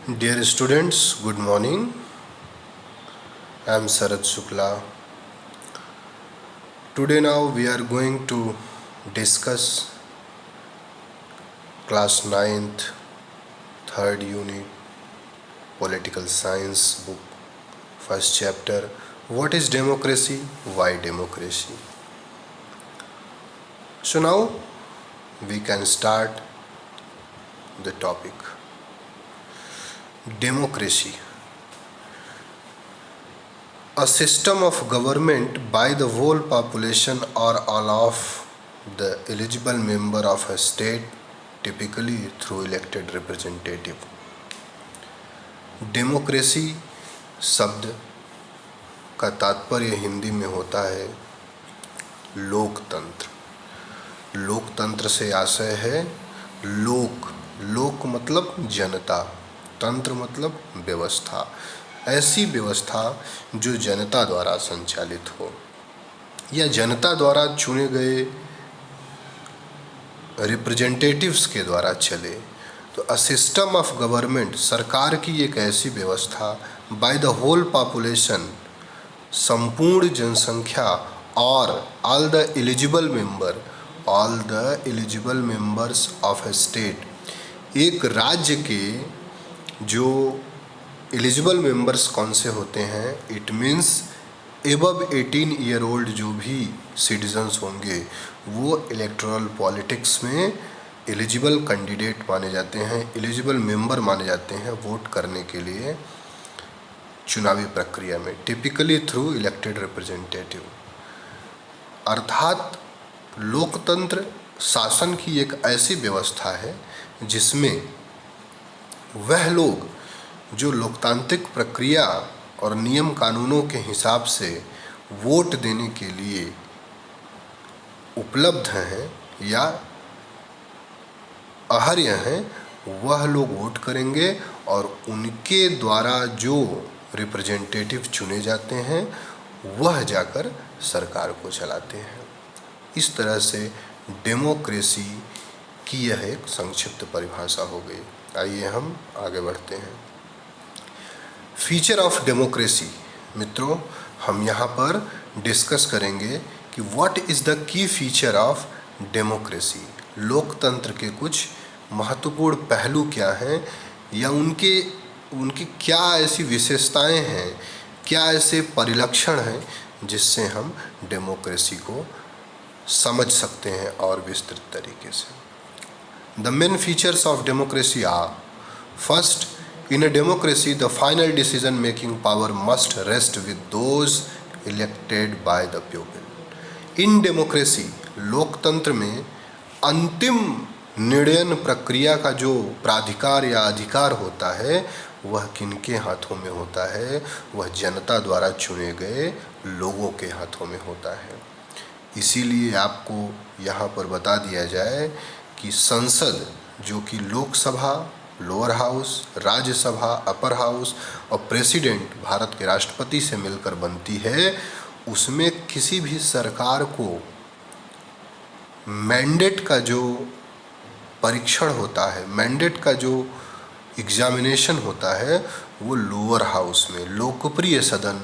Dear students, good morning. I am Sarad Shukla. Today now we are going to discuss class 9th, 3rd unit, political science book, first chapter. What is democracy? Why democracy? So now we can start the topic. Democracy. A system of government by the whole population or all of the eligible member of a state, typically through elected representative. Democracy शब्द का तात्पर्य हिंदी में होता है लोकतंत्र। लोकतंत्र से आशय है लोक, लोक मतलब जनता, तंत्र मतलब व्यवस्था, ऐसी व्यवस्था जो जनता द्वारा संचालित हो या जनता द्वारा चुने गए रिप्रेजेंटेटिव्स के द्वारा चले। तो अ सिस्टम ऑफ गवर्नमेंट, सरकार की एक ऐसी व्यवस्था, बाय द होल पॉपुलेशन, संपूर्ण जनसंख्या, और all the eligible member, all the eligible members of A state, एक राज्य के जो एलिजिबल मेंबर्स कौन से होते हैं, it means above 18 year old जो भी सिटीजन्स होंगे वो इलेक्टोरल पॉलिटिक्स में एलिजिबल कैंडिडेट माने जाते हैं, एलिजिबल मेंबर माने जाते हैं वोट करने के लिए चुनावी प्रक्रिया में, टिपिकली थ्रू इलेक्टेड रिप्रेजेंटेटिव। अर्थात लोकतंत्र शासन की एक ऐसी व्यवस्था है जिसमें वह लोग जो लोकतांत्रिक प्रक्रिया और नियम कानूनों के हिसाब से वोट देने के लिए उपलब्ध हैं या अहर्य हैं, वह लोग वोट करेंगे और उनके द्वारा जो रिप्रेजेंटेटिव चुने जाते हैं वह जाकर सरकार को चलाते हैं। इस तरह से डेमोक्रेसी की यह एक संक्षिप्त परिभाषा हो गई। आइए हम आगे बढ़ते हैं। फीचर ऑफ डेमोक्रेसी, मित्रों हम यहाँ पर डिस्कस करेंगे कि what is the key feature of democracy, लोकतंत्र के कुछ महत्वपूर्ण पहलू क्या हैं या उनकी क्या ऐसी विशेषताएं हैं, क्या ऐसे परिलक्षण हैं जिससे हम डेमोक्रेसी को समझ सकते हैं और विस्तृत तरीके से। The main features of democracy are, first, in a democracy the final decision making power must rest with those elected by the people. in democracy, लोकतंत्र में अंतिम निर्णयन प्रक्रिया का जो प्राधिकार या अधिकार होता है वह किनके हाथों में होता है, वह जनता द्वारा चुने गए लोगों के हाथों में होता है। इसीलिए आपको यहाँ पर बता दिया जाए कि संसद जो कि Lok Sabha, lower house, Rajya Sabha, upper house और प्रेसिडेंट भारत के राष्ट्रपति से मिलकर बनती है, उसमें किसी भी सरकार को मैंडेट का जो परीक्षण होता है, मैंडेट का जो एग्जामिनेशन होता है वो लोअर हाउस में, लोकप्रिय सदन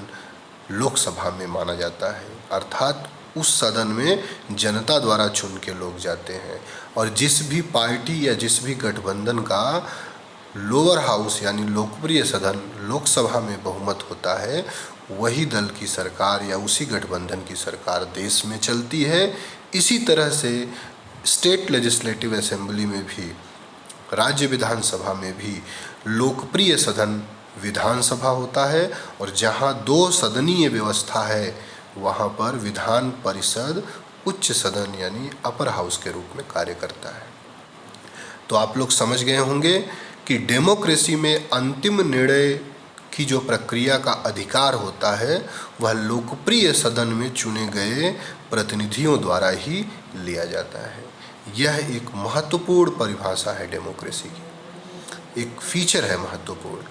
लोकसभा में माना जाता है। अर्थात उस सदन में जनता द्वारा चुन के लोग जाते हैं और जिस भी पार्टी या जिस भी गठबंधन का लोअर हाउस यानी लोकप्रिय सदन लोकसभा में बहुमत होता है वही दल की सरकार या उसी गठबंधन की सरकार देश में चलती है। इसी तरह से स्टेट लेजिस्लेटिव असेंबली में भी, राज्य विधानसभा में भी लोकप्रिय सदन विधानसभा होता है और जहां दो सदनीय व्यवस्था है वहां पर विधान परिषद उच्च सदन यानी अपर हाउस के रूप में कार्य करता है। तो आप लोग समझ गए होंगे कि डेमोक्रेसी में अंतिम निर्णय की जो प्रक्रिया का अधिकार होता है वह लोकप्रिय सदन में चुने गए प्रतिनिधियों द्वारा ही लिया जाता है। यह एक महत्वपूर्ण परिभाषा है डेमोक्रेसी की, एक फीचर है महत्वपूर्ण।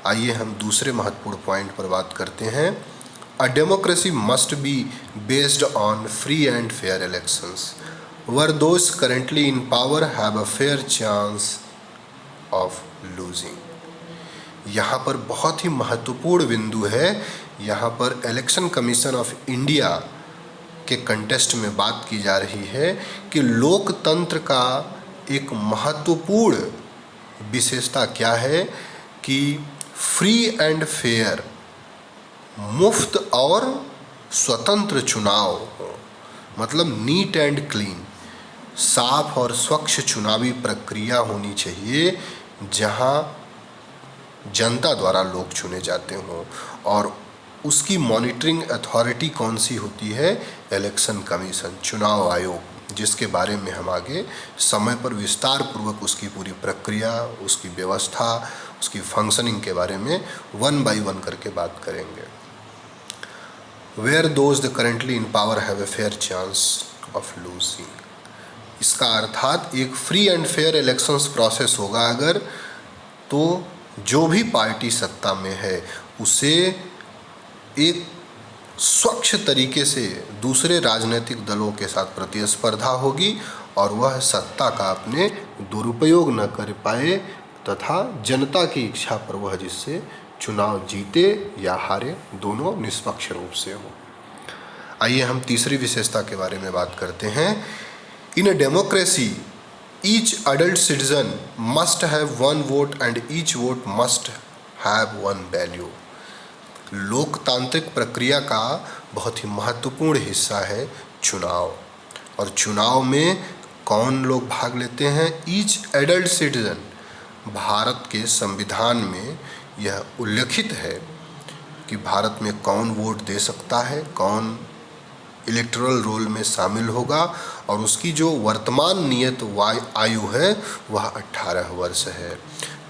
आइए हम दूसरे महत्वपूर्ण पॉइंट पर बात करते हैं। A democracy must be based on free and fair elections, where those currently in power have a fair chance of losing. यहाँ पर बहुत ही महत्वपूर्ण बिंदु है। यहाँ पर इलेक्शन कमीशन ऑफ इंडिया के कंटेस्ट में बात की जा रही है कि लोकतंत्र का एक महत्वपूर्ण विशेषता क्या है कि फ्री एंड फेयर, मुफ्त और स्वतंत्र चुनाव हो, मतलब नीट एंड क्लीन, साफ और स्वच्छ चुनावी प्रक्रिया होनी चाहिए जहां जनता द्वारा लोग चुने जाते हों। और उसकी मॉनिटरिंग अथॉरिटी कौन सी होती है? इलेक्शन कमीशन, चुनाव आयोग, जिसके बारे में हम आगे समय पर विस्तार पूर्वक उसकी पूरी प्रक्रिया, उसकी व्यवस्था, उसकी फंक्शनिंग के बारे में वन बाय वन करके बात करेंगे। Where those the currently in power have a fair chance of losing, इसका अर्थात एक free and fair elections process होगा अगर, तो जो भी पार्टी सत्ता में है उसे एक स्वच्छ तरीके से दूसरे राजनीतिक दलों के साथ प्रतिस्पर्धा होगी और वह सत्ता का अपने दुरुपयोग न कर पाए तथा जनता की इच्छा पर वह जिससे चुनाव जीते या हारे, दोनों निष्पक्ष रूप से हो। आइए हम तीसरी विशेषता के बारे में बात करते हैं। In a democracy each adult citizen must have one vote and each vote must have one value. लोकतांत्रिक प्रक्रिया का बहुत ही महत्वपूर्ण हिस्सा है चुनाव, और चुनाव में कौन लोग भाग लेते हैं? Each adult citizen. भारत के संविधान में यह उल्लेखित है कि भारत में कौन वोट दे सकता है, कौन इलेक्टोरल रोल में शामिल होगा, और उसकी जो वर्तमान नियत आयु है वह 18 वर्ष है।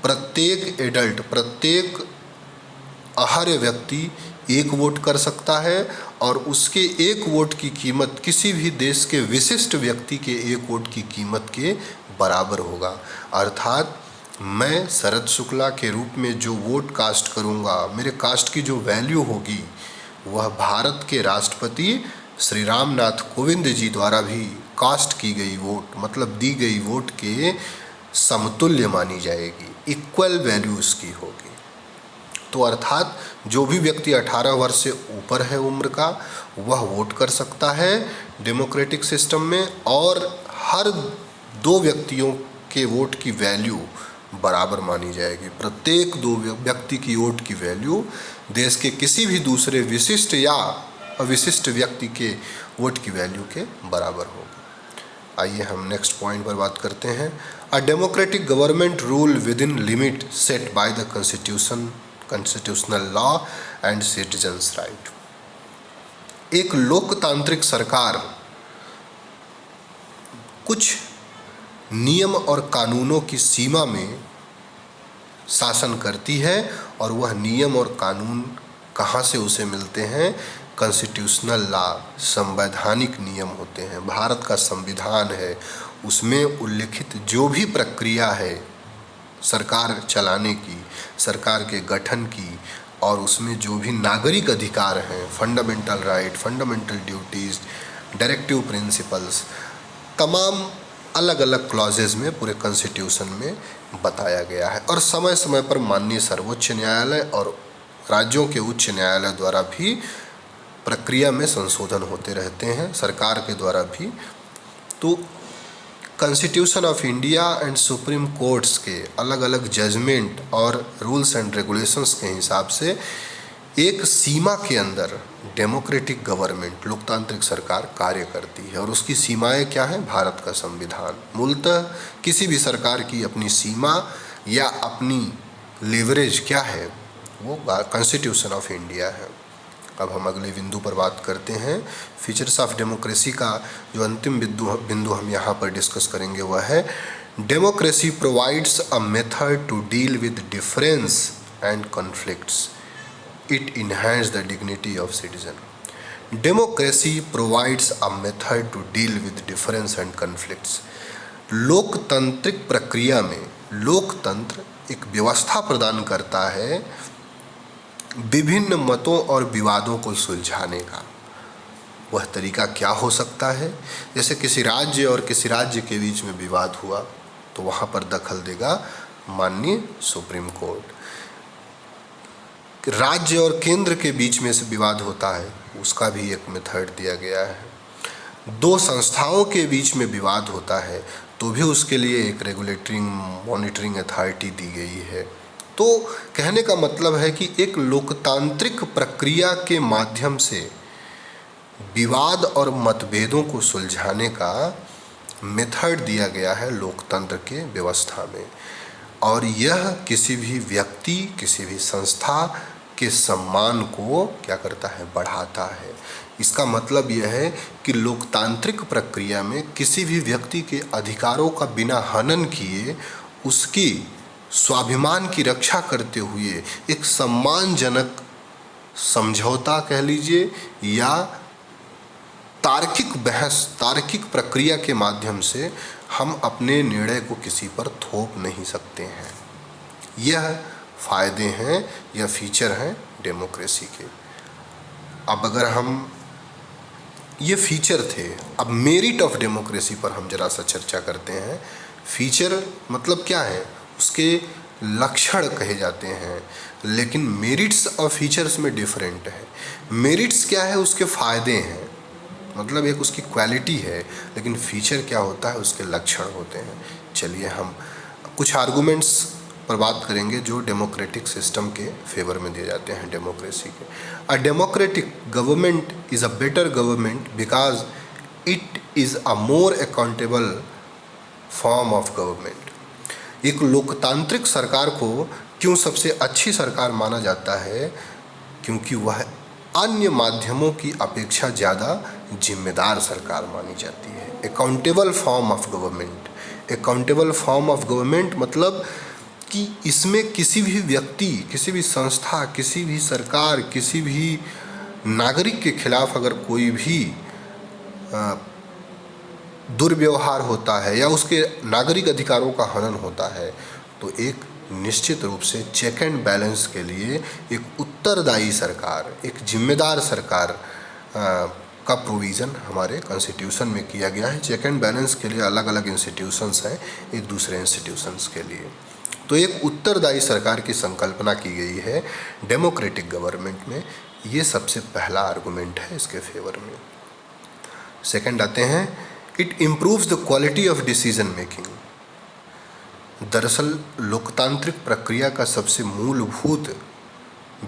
प्रत्येक एडल्ट, प्रत्येक आहार्य व्यक्ति एक वोट कर सकता है और उसके एक वोट की कीमत किसी भी देश के विशिष्ट व्यक्ति के एक वोट की कीमत के बराबर होगा। अर्थात मैं शरद शुक्ला के रूप में जो वोट कास्ट करूंगा, मेरे कास्ट की जो वैल्यू होगी वह भारत के राष्ट्रपति श्री रामनाथ कोविंद जी द्वारा भी कास्ट की गई वोट, मतलब दी गई वोट के समतुल्य मानी जाएगी, इक्वल वैल्यू उसकी होगी। तो अर्थात जो भी व्यक्ति 18 वर्ष से ऊपर है उम्र का, वह वोट कर सकता है डेमोक्रेटिक सिस्टम में, और हर 2 व्यक्तियों के वोट की वैल्यू बराबर मानी जाएगी। प्रत्येक 2 व्यक्ति की वोट की वैल्यू देश के किसी भी दूसरे विशिष्ट या अविशिष्ट व्यक्ति के वोट की वैल्यू के बराबर होगी। आइए हम नेक्स्ट पॉइंट पर बात करते हैं। A democratic government rule with in limit set by the constitutional law and citizens right. एक लोकतांत्रिक सरकार कुछ नियम और कानूनों की सीमा में शासन करती है, और वह नियम और कानून कहाँ से उसे मिलते हैं? कॉन्स्टिट्यूशनल लॉ, संवैधानिक नियम होते हैं। भारत का संविधान है, उसमें उल्लिखित जो भी प्रक्रिया है सरकार चलाने की, सरकार के गठन की, और उसमें जो भी नागरिक अधिकार हैं, fundamental right, fundamental duties, directive principles, तमाम अलग अलग क्लॉजेज में पूरे कॉन्स्टिट्यूशन में बताया गया है। और समय समय पर माननीय सर्वोच्च न्यायालय और राज्यों के उच्च न्यायालय द्वारा भी प्रक्रिया में संशोधन होते रहते हैं, सरकार के द्वारा भी। तो constitution of India and supreme courts के अलग अलग जजमेंट और रूल्स एंड रेगुलेशंस के हिसाब से एक सीमा के अंदर डेमोक्रेटिक गवर्नमेंट, लोकतांत्रिक सरकार कार्य करती है, और उसकी सीमाएं क्या हैं? भारत का संविधान। मूलतः किसी भी सरकार की अपनी सीमा या अपनी लेवरेज क्या है? वो कॉन्स्टिट्यूशन ऑफ इंडिया है। अब हम अगले बिंदु पर बात करते हैं। फीचर्स ऑफ डेमोक्रेसी का जो अंतिम बिंदु हम यहाँ पर डिस्कस करेंगे वह है democracy provides a method to deal with difference and conflicts, it enhance the dignity of citizen. Democracy provides a method to deal with difference and conflicts. लोकतांत्रिक प्रक्रिया में लोकतंत्र एक व्यवस्था प्रदान करता है विभिन्न मतों और विवादों को सुलझाने का। वह तरीका क्या हो सकता है? जैसे किसी राज्य और किसी राज्य के बीच में विवाद हुआ तो वहाँ पर दखल देगा माननीय सुप्रीम कोर्ट। राज्य और केंद्र के बीच में से विवाद होता है, उसका भी एक मेथड दिया गया है। दो संस्थाओं के बीच में विवाद होता है तो भी उसके लिए एक रेगुलेटरी मॉनिटरिंग अथॉरिटी दी गई है। तो कहने का मतलब है कि एक लोकतांत्रिक प्रक्रिया के माध्यम से विवाद और मतभेदों को सुलझाने का मेथड दिया गया है लोकतंत्र के व्यवस्था में, और यह किसी भी व्यक्ति, किसी भी संस्था के सम्मान को क्या करता है, बढ़ाता है। इसका मतलब यह है कि लोकतांत्रिक प्रक्रिया में किसी भी व्यक्ति के अधिकारों का बिना हनन किए उसकी स्वाभिमान की रक्षा करते हुए एक सम्मानजनक समझौता कह लीजिए या तार्किक बहस, तार्किक प्रक्रिया के माध्यम से हम अपने निर्णय को किसी पर थोप नहीं सकते हैं। यह फायदे हैं या फीचर हैं डेमोक्रेसी के। अब अगर हम, ये फीचर थे, अब मेरिट ऑफ डेमोक्रेसी पर हम जरा सा चर्चा करते हैं। फीचर मतलब क्या है, उसके लक्षण कहे जाते हैं, लेकिन मेरिट्स और फीचर्स में डिफरेंट है। मेरिट्स क्या है, उसके फ़ायदे हैं, मतलब एक उसकी क्वालिटी है, लेकिन फीचर क्या होता है, उसके लक्षण होते हैं। चलिए हम कुछ आर्गूमेंट्स पर बात करेंगे जो डेमोक्रेटिक सिस्टम के फेवर में दिए जाते हैं डेमोक्रेसी के। A democratic government is a better government because it is a more accountable form of government. एक लोकतांत्रिक सरकार को क्यों सबसे अच्छी सरकार माना जाता है, क्योंकि वह अन्य माध्यमों की अपेक्षा ज़्यादा जिम्मेदार सरकार मानी जाती है। Accountable form of government, accountable form of government मतलब कि इसमें किसी भी व्यक्ति, किसी भी संस्था, किसी भी सरकार, किसी भी नागरिक के खिलाफ अगर कोई भी दुर्व्यवहार होता है या उसके नागरिक अधिकारों का हनन होता है तो एक निश्चित रूप से चेक एंड बैलेंस के लिए एक उत्तरदायी सरकार, एक जिम्मेदार सरकार का प्रोविज़न हमारे कॉन्स्टिट्यूशन में किया गया है। चेक एंड बैलेंस के लिए अलग अलग इंस्टीट्यूशंस हैं एक दूसरे इंस्टीट्यूशंस के लिए। तो एक उत्तरदायी सरकार की संकल्पना की गई है डेमोक्रेटिक गवर्नमेंट में। ये सबसे पहला आर्गुमेंट है इसके फेवर में। सेकंड आते हैं, it improves the quality of decision making. दरअसल लोकतांत्रिक प्रक्रिया का सबसे मूलभूत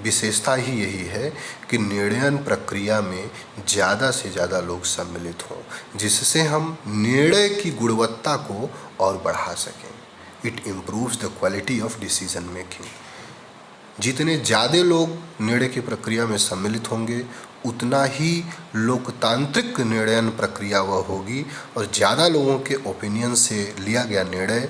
विशेषता ही यही है कि निर्णयन प्रक्रिया में ज़्यादा से ज़्यादा लोग सम्मिलित हों, जिससे हम निर्णय की गुणवत्ता को और बढ़ा सकें। It improves the quality of decision making. जितने ज़्यादा लोग निर्णय की प्रक्रिया में सम्मिलित होंगे उतना ही लोकतांत्रिक निर्णयन प्रक्रिया वह होगी और ज़्यादा लोगों के ओपिनियन से लिया गया निर्णय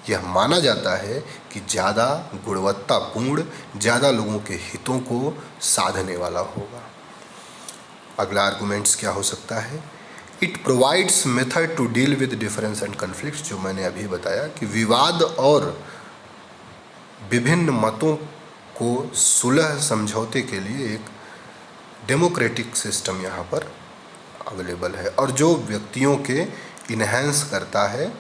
यह माना जाता है कि ज़्यादा गुणवत्तापूर्ण, ज़्यादा लोगों के हितों को साधने वाला होगा। अगला आर्गुमेंट्स क्या हो सकता है, it provides method to deal with difference and conflicts. जो मैंने अभी बताया कि विवाद और विभिन्न मतों को सुलह समझौते के लिए एक डेमोक्रेटिक सिस्टम यहाँ पर अवेलेबल है और जो व्यक्तियों के इन्हेंस करता है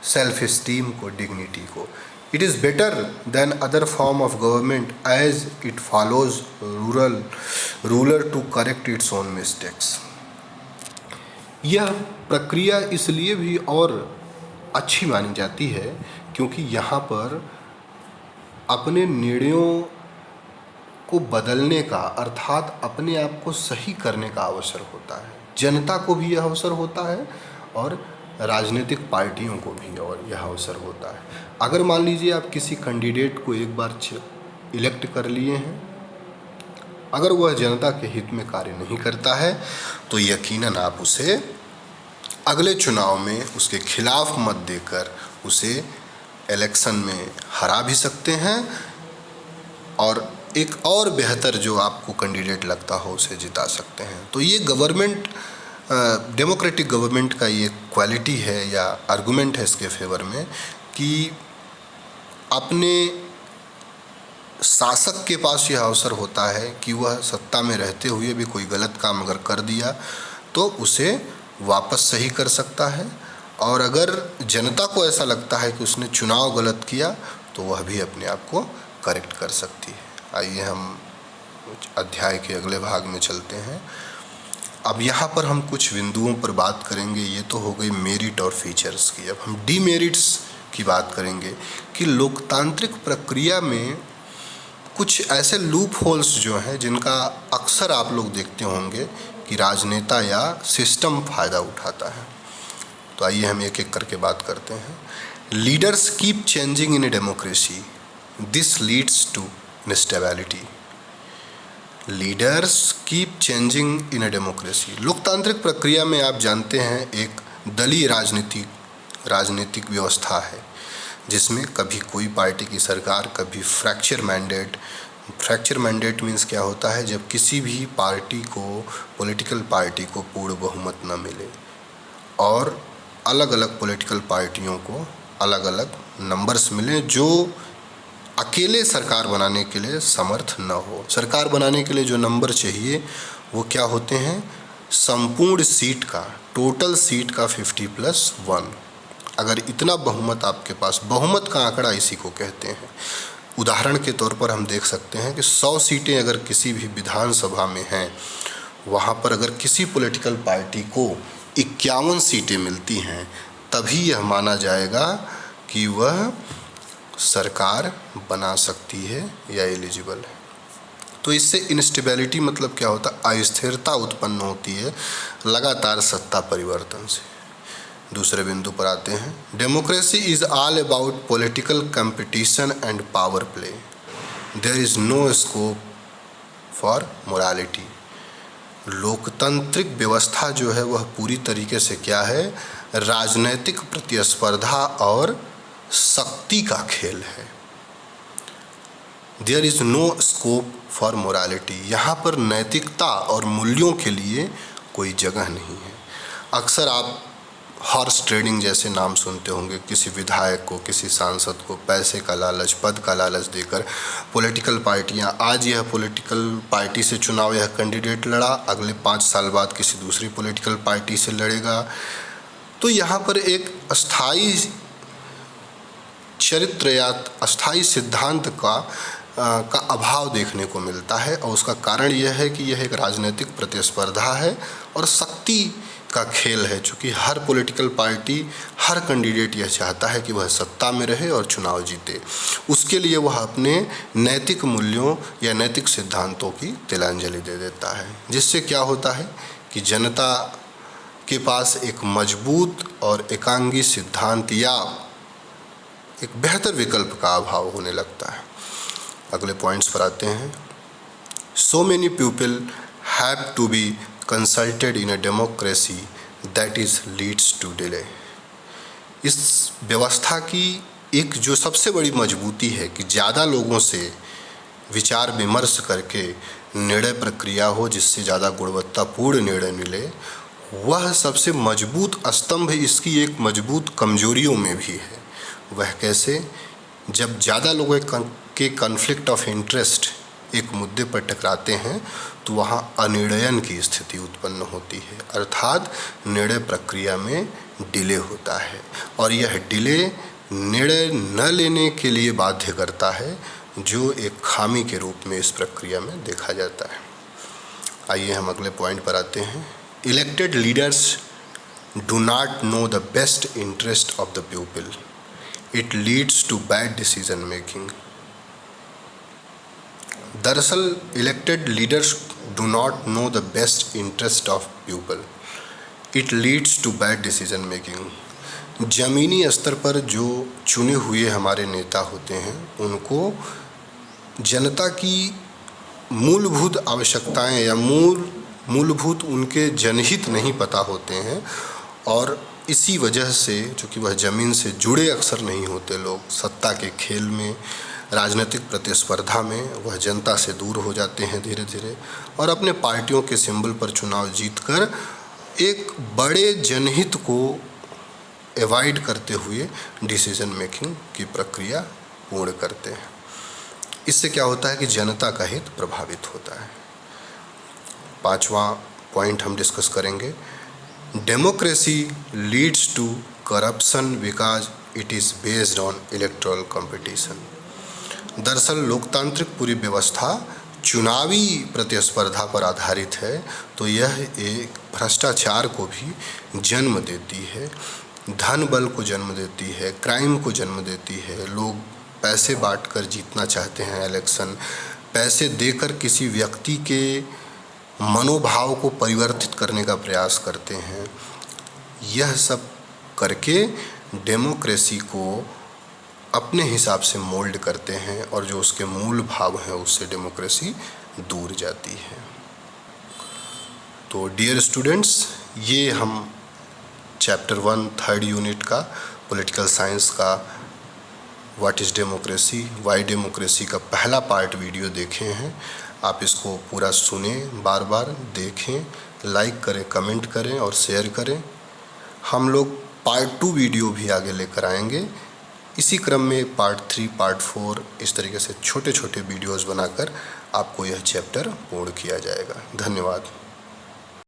सेल्फ इस्टीम को, डिग्निटी को। It is better than other form of government as it follows ruler to correct its own mistakes. यह प्रक्रिया इसलिए भी और अच्छी मानी जाती है क्योंकि यहाँ पर अपने निर्णयों को बदलने का अर्थात अपने आप को सही करने का अवसर होता है। जनता को भी यह अवसर होता है और राजनीतिक पार्टियों को भी और यह अवसर होता है। अगर मान लीजिए आप किसी कैंडिडेट को एक बार इलेक्ट कर लिए हैं, अगर वह जनता के हित में कार्य नहीं करता है तो यकीनन आप उसे अगले चुनाव में उसके खिलाफ मत देकर उसे इलेक्शन में हरा भी सकते हैं और एक और बेहतर जो आपको कैंडिडेट लगता हो उसे जिता सकते हैं। तो ये गवर्नमेंट, डेमोक्रेटिक गवर्नमेंट का ये क्वालिटी है या आर्गुमेंट है इसके फेवर में कि अपने शासक के पास यह अवसर होता है कि वह सत्ता में रहते हुए भी कोई गलत काम अगर कर दिया तो उसे वापस सही कर सकता है और अगर जनता को ऐसा लगता है कि उसने चुनाव गलत किया तो वह भी अपने आप को करेक्ट कर सकती है। आइए हम अध्याय के अगले भाग में चलते हैं। अब यहाँ पर हम कुछ बिंदुओं पर बात करेंगे। ये तो हो गई मेरिट और फीचर्स की। अब हम डीमेरिट्स की बात करेंगे कि लोकतांत्रिक प्रक्रिया में कुछ ऐसे लूप होल्स जो हैं जिनका अक्सर आप लोग देखते होंगे कि राजनेता या सिस्टम फ़ायदा उठाता है। तो आइए हम एक एक करके बात करते हैं। Leaders keep changing in a democracy, this leads to instability. Leaders keep changing in a democracy. लोकतांत्रिक प्रक्रिया में आप जानते हैं एक दलीय राजनीतिक व्यवस्था है जिसमें कभी कोई पार्टी की सरकार, कभी fracture mandate. Fracture mandate means क्या होता है, जब किसी भी पार्टी को, पॉलिटिकल पार्टी को पूर्ण बहुमत न मिले और अलग अलग पॉलिटिकल पार्टियों को अलग अलग नंबर्स मिले जो अकेले सरकार बनाने के लिए समर्थ न हो। सरकार बनाने के लिए जो नंबर चाहिए वो क्या होते हैं, संपूर्ण सीट का, टोटल सीट का 50+1। अगर इतना बहुमत आपके पास, बहुमत का आंकड़ा इसी को कहते हैं। उदाहरण के तौर पर हम देख सकते हैं कि 100 सीटें अगर किसी भी विधानसभा में हैं, वहाँ पर अगर किसी पॉलिटिकल पार्टी को 51 सीटें मिलती हैं, तभी यह माना जाएगा कि वह सरकार बना सकती है या एलिजिबल है। तो इससे इंस्टेबिलिटी मतलब क्या होता है, अस्थिरता उत्पन्न होती है लगातार सत्ता परिवर्तन से। दूसरे बिंदु पर आते हैं। Democracy is all about political competition and power play, there is no scope for morality. लोकतांत्रिक व्यवस्था जो है वह पूरी तरीके से क्या है, राजनैतिक प्रतिस्पर्धा और शक्ति का खेल है। There is no scope for morality, यहाँ पर नैतिकता और मूल्यों के लिए कोई जगह नहीं है। अक्सर आप हॉर्स ट्रेडिंग जैसे नाम सुनते होंगे। किसी विधायक को, किसी सांसद को पैसे का लालच, पद का लालच देकर पॉलिटिकल पार्टियां, आज यह पॉलिटिकल पार्टी से चुनाव यह कैंडिडेट लड़ा, अगले 5 साल बाद किसी दूसरी पॉलिटिकल पार्टी से लड़ेगा। तो यहाँ पर एक अस्थाई चरित्र या अस्थाई सिद्धांत का अभाव देखने को मिलता है और उसका कारण यह है कि यह एक राजनीतिक प्रतिस्पर्धा है और शक्ति का खेल है। चूँकि हर पॉलिटिकल पार्टी, हर कैंडिडेट यह चाहता है कि वह सत्ता में रहे और चुनाव जीते। उसके लिए वह अपने नैतिक मूल्यों या नैतिक सिद्धांतों की तिलांजलि दे देता है, जिससे क्या होता है कि जनता के पास एक मजबूत और एकांगी सिद्धांत या एक बेहतर विकल्प का अभाव होने लगता है। अगले पॉइंट्स पर आते हैं। So many people have to be consulted in a democracy that is leads to delay. इस व्यवस्था की एक जो सबसे बड़ी मजबूती है कि ज़्यादा लोगों से विचार विमर्श करके निर्णय प्रक्रिया हो जिससे ज़्यादा गुणवत्तापूर्ण निर्णय मिले, वह सबसे मजबूत स्तंभ इसकी एक मजबूत कमजोरियों में भी है। वह कैसे, जब ज़्यादा लोगों के कॉन्फ्लिक्ट ऑफ इंटरेस्ट एक मुद्दे पर टकराते हैं तो वहाँ अनिर्णयन की स्थिति उत्पन्न होती है, अर्थात निर्णय प्रक्रिया में डिले होता है और यह डिले निर्णय न लेने के लिए बाध्य करता है, जो एक खामी के रूप में इस प्रक्रिया में देखा जाता है। आइए हम अगले पॉइंट पर आते हैं। Elected leaders do not know the best interest of the people, it leads to bad decision making. दरअसल elected leaders do not know the best interest of people, it leads to bad decision making. ज़मीनी स्तर पर जो चुने हुए हमारे नेता होते हैं उनको जनता की मूलभूत आवश्यकताएं या मूलभूत उनके जनहित नहीं पता होते हैं और इसी वजह से, चूँकि वह ज़मीन से जुड़े अक्सर नहीं होते लोग, सत्ता के खेल में, राजनीतिक प्रतिस्पर्धा में वह जनता से दूर हो जाते हैं धीरे धीरे और अपने पार्टियों के सिंबल पर चुनाव जीतकर एक बड़े जनहित को एवॉइड करते हुए डिसीजन मेकिंग की प्रक्रिया पूर्ण करते हैं। इससे क्या होता है कि जनता का हित प्रभावित होता है। 5वां पॉइंट हम डिस्कस करेंगे। Democracy leads to corruption because it is based on electoral competition. दरअसल लोकतांत्रिक पूरी व्यवस्था चुनावी प्रतिस्पर्धा पर आधारित है, तो यह एक भ्रष्टाचार को भी जन्म देती है, धन बल को जन्म देती है, क्राइम को जन्म देती है। लोग पैसे बांटकर जीतना चाहते हैं इलेक्शन, पैसे देकर किसी व्यक्ति के मनोभाव को परिवर्तित करने का प्रयास करते हैं। यह सब करके डेमोक्रेसी को अपने हिसाब से मोल्ड करते हैं और जो उसके मूल भाव हैं उससे डेमोक्रेसी दूर जाती है। तो डियर स्टूडेंट्स, ये हम चैप्टर 1 3rd यूनिट का पॉलिटिकल साइंस का what is democracy, Y democracy का पहला पार्ट वीडियो देखे हैं। आप इसको पूरा सुने, बार बार देखें, लाइक करें, कमेंट करें और शेयर करें। हम लोग पार्ट 2 वीडियो भी आगे लेकर आएंगे। इसी क्रम में पार्ट 3, पार्ट 4 इस तरीके से छोटे छोटे वीडियोस बनाकर आपको यह चैप्टर पूर्ण किया जाएगा। धन्यवाद।